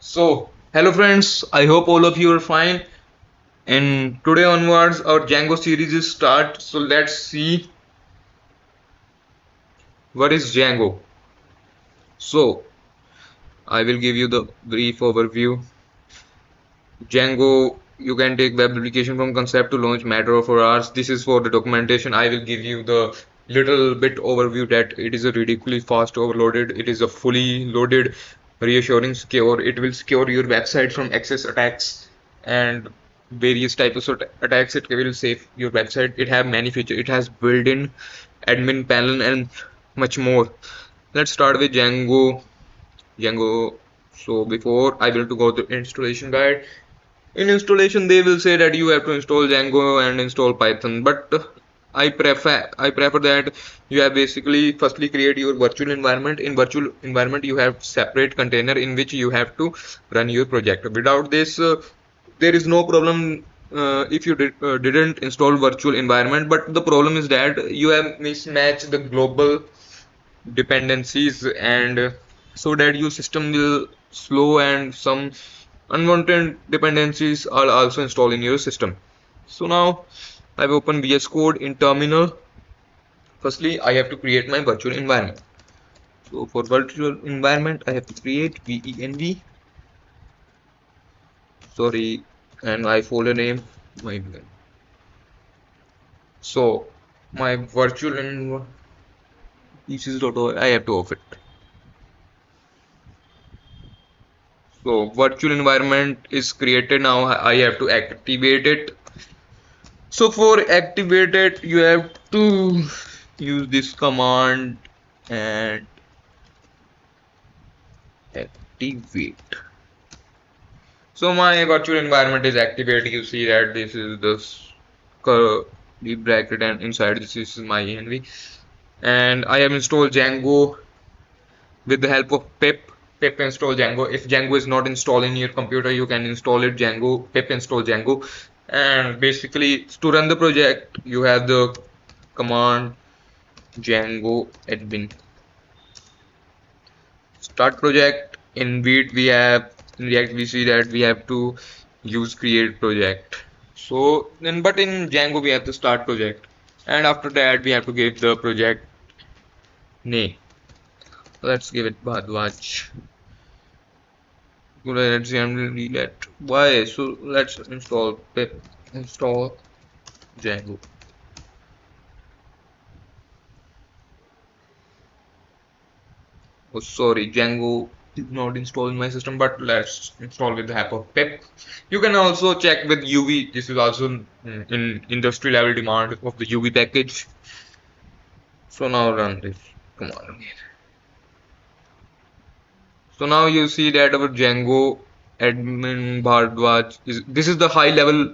So, hello friends, I hope all of you are fine. And today onwards, our Django series is start. So let's see what is Django. So, I will give you the brief overview. Django, you can take web application from concept to launch matter of hours. This is for the documentation. I will give you the little bit overview that it is a ridiculously fast overloaded. It is a fully loaded, reassuring secure. It will secure your website from access attacks and various types of attacks. It will save your website. It have many features. It has built-in admin panel and much more. Let's start with Django. So before I will to go to installation guide. In installation, they will say that you have to install Django and install Python, but I prefer that you have basically firstly create your virtual environment. In virtual environment, you have separate container in which you have to run your project. Without this, there is no problem if you didn't install virtual environment. But the problem is that you have mismatched the global dependencies and so that your system will slow and some unwanted dependencies are also installed in your system. So now I've opened VS Code in terminal. Firstly, I have to create my virtual environment. So for virtual environment, I have to create venv, sorry, and my folder name, my so my virtual pieces.org, I have to off it. So virtual environment is created now. I have to activate it. So for activate it, you have to use this command and activate. So my virtual environment is activated. You see that this is the curly bracket and inside this is my env. And I have installed Django with the help of pip install Django. If Django is not installed in your computer, you can install it Django, pip install Django. And basically to run the project, you have the command Django admin start project. In Vite we have, in React we see that we have to use create project. So then, but in Django we have to start project, and after that we have to give the project name. Let's give it Bhardwaj. Let's delete. Why? So let's install pip install Django. Oh, sorry, Django is not installed in my system, but let's install with the help of pip. You can also check with UV. This is also in industry level demand of the UV package. So now run this command. So now you see that our Django admin Bhardwaj is, this is the high level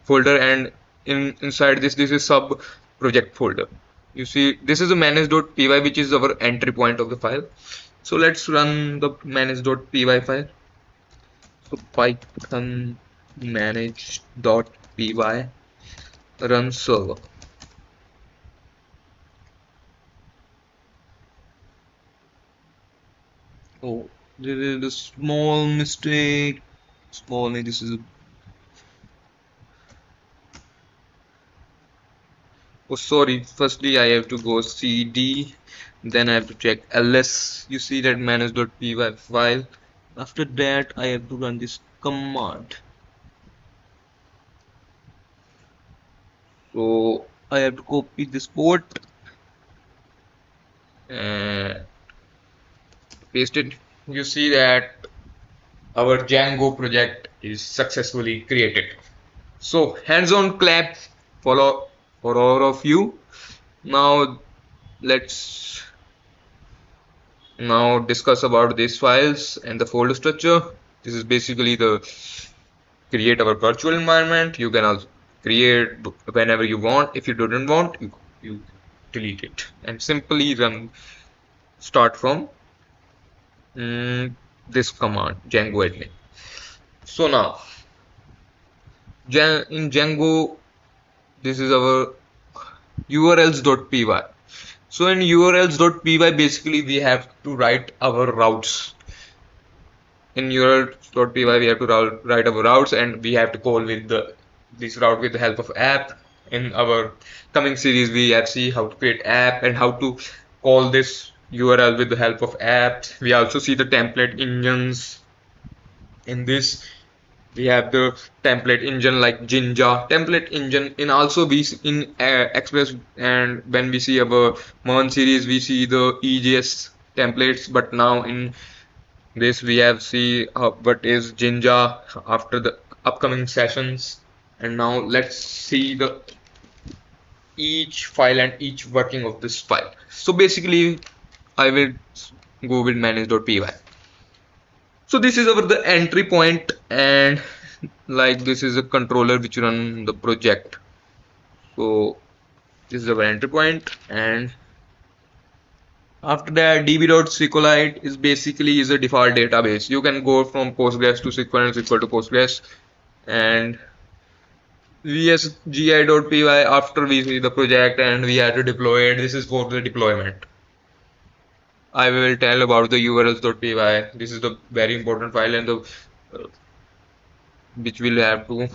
folder, and inside this is sub project folder. You see this is a manage.py, which is our entry point of the file. So let's run the manage.py file. So python manage.py run server. Oh, there is a small mistake. Small, this is a, oh sorry, firstly I have to go cd, then I have to check ls. You see that manage.py file. After that I have to run this command. So I have to copy this port and paste it. You see that our Django project is successfully created. So hands-on clap follow for all of you. Now let's now discuss about these files and the folder structure. This is basically the create our virtual environment. You can also create whenever you want. If you didn't want, you delete it and simply run start from this command Django admin. So now in Django, this is our urls.py. So in urls.py, basically we have to write our routes. in url.py we have to write our routes, and we have to call with this route with the help of app. In our coming series we have see how to create app and how to call this URL with the help of apps. We also see the template engines. In this we have the template engine like Jinja template engine. In also we in Express, and when we see our Mern series we see the EJS templates, but now in this we have see what is Jinja after the upcoming sessions. And now let's see the each file and each working of this file. So basically I will go with manage.py. So this is our the entry point, and like this is a controller which run the project. So this is our entry point, and after that db.sqlite is basically is a default database. You can go from Postgres to SQL and SQL to Postgres. And vsgi.py, after we see the project and we have to deploy it, this is for the deployment. I will tell about the urls.py. This is the very important file, and the which will have to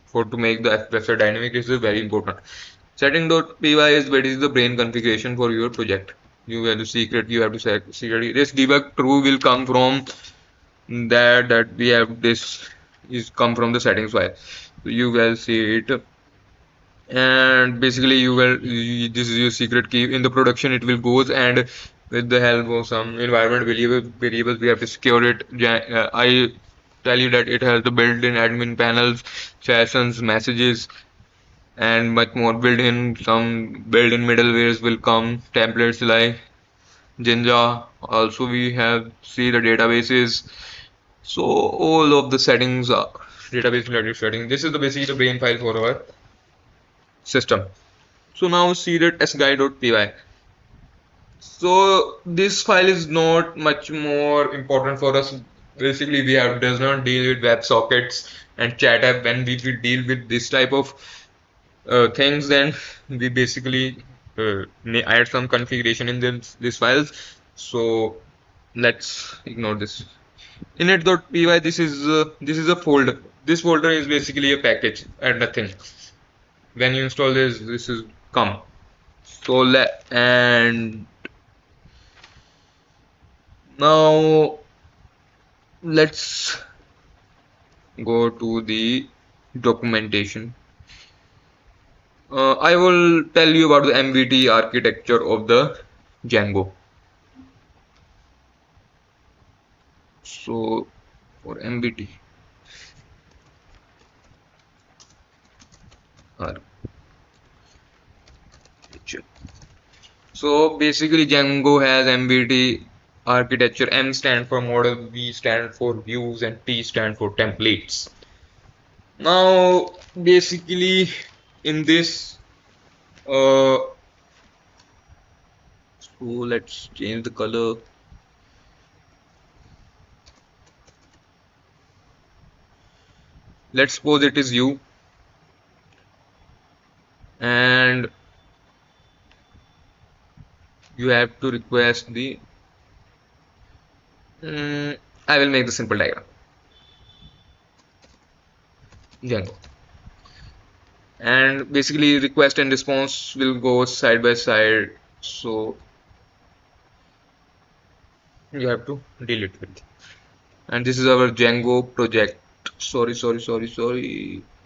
for to make the website dynamic. This is very important. Setting.py is what is the brain configuration for your project. You have to secret, you have to set security. This debug true will come from that we have this is come from the settings file. So you will see it, and basically you will this is your secret key. In the production it will goes, and with the help of some environment variables we have to secure it. I tell you that it has the built-in admin panels, sessions, messages, and much more. Built-in some built-in middlewares will come, templates like Jinja. Also we have see the databases. So all of the settings are database related settings. This is the basically the brain file for our system. So now see that sguide.py. So this file is not much more important for us. Basically we have does not deal with WebSockets and chat app. When we will deal with this type of things, then we basically add some configuration in this files. So let's ignore this. Init.py, this is a folder. This folder is basically a package and nothing. When you install this is come. So and now let's go to the documentation. I will tell you about the MVT architecture of the Django. So for MVT architecture. So basically Django has MVT architecture. M stand for model, V stand for views, and T stand for templates. Now basically in this so let's change the color. Let's suppose it is you, and you have to request the I will make the simple diagram Django, and basically request and response will go side by side, so you have to deal it with. And this is our Django project. Sorry.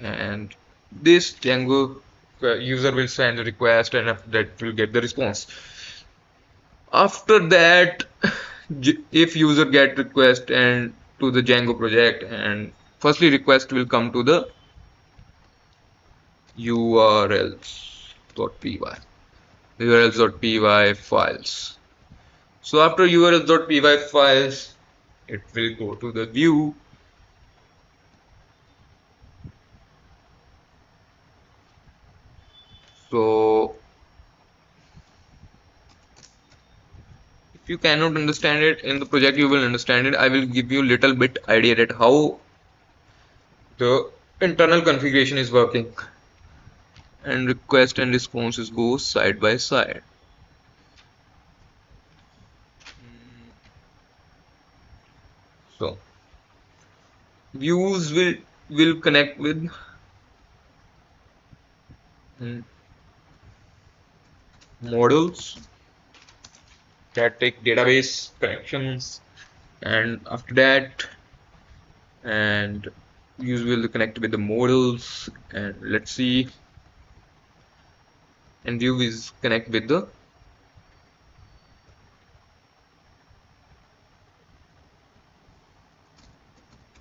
And this Django user will send a request, and that will get the response. After that, if user get request and to the Django project, and firstly request will come to the urls.py files. So after urls.py files, it will go to the view. So if you cannot understand it in the project, you will understand it. I will give you little bit idea that how the internal configuration is working, and request and responses go side by side. So Views will connect with mm, models, static database connections, and after that, and views will connect with the models, and let's see, and view is connect with the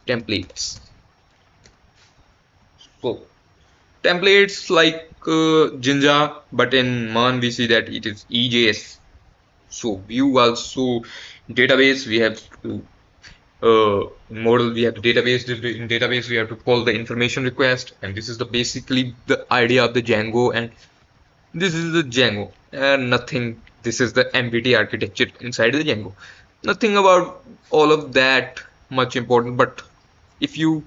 templates. So templates like Jinja, but in Man we see that it is EJS. So view also database we have to model, we have the database. In database we have to call the information request, and this is the basically the idea of the Django, and this is the Django, and nothing. This is the MBT architecture inside the Django. Nothing about all of that much important, but if you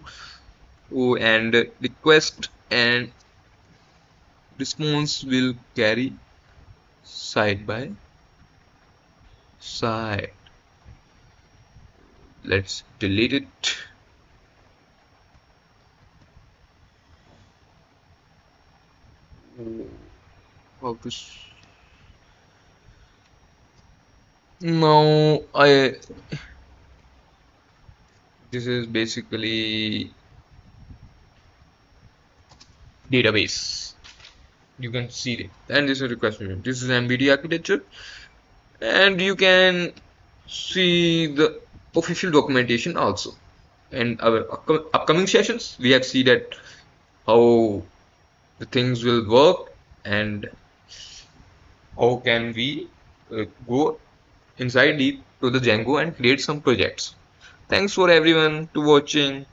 and request and response will carry side by side. Let's delete it. How to now I this is basically database. You can see it, and this is request machine. This is MBD architecture, and you can see the official documentation also. In our upcoming sessions, we have seen that how the things will work and how can we go inside deep to the Django and create some projects. Thanks for everyone to watching.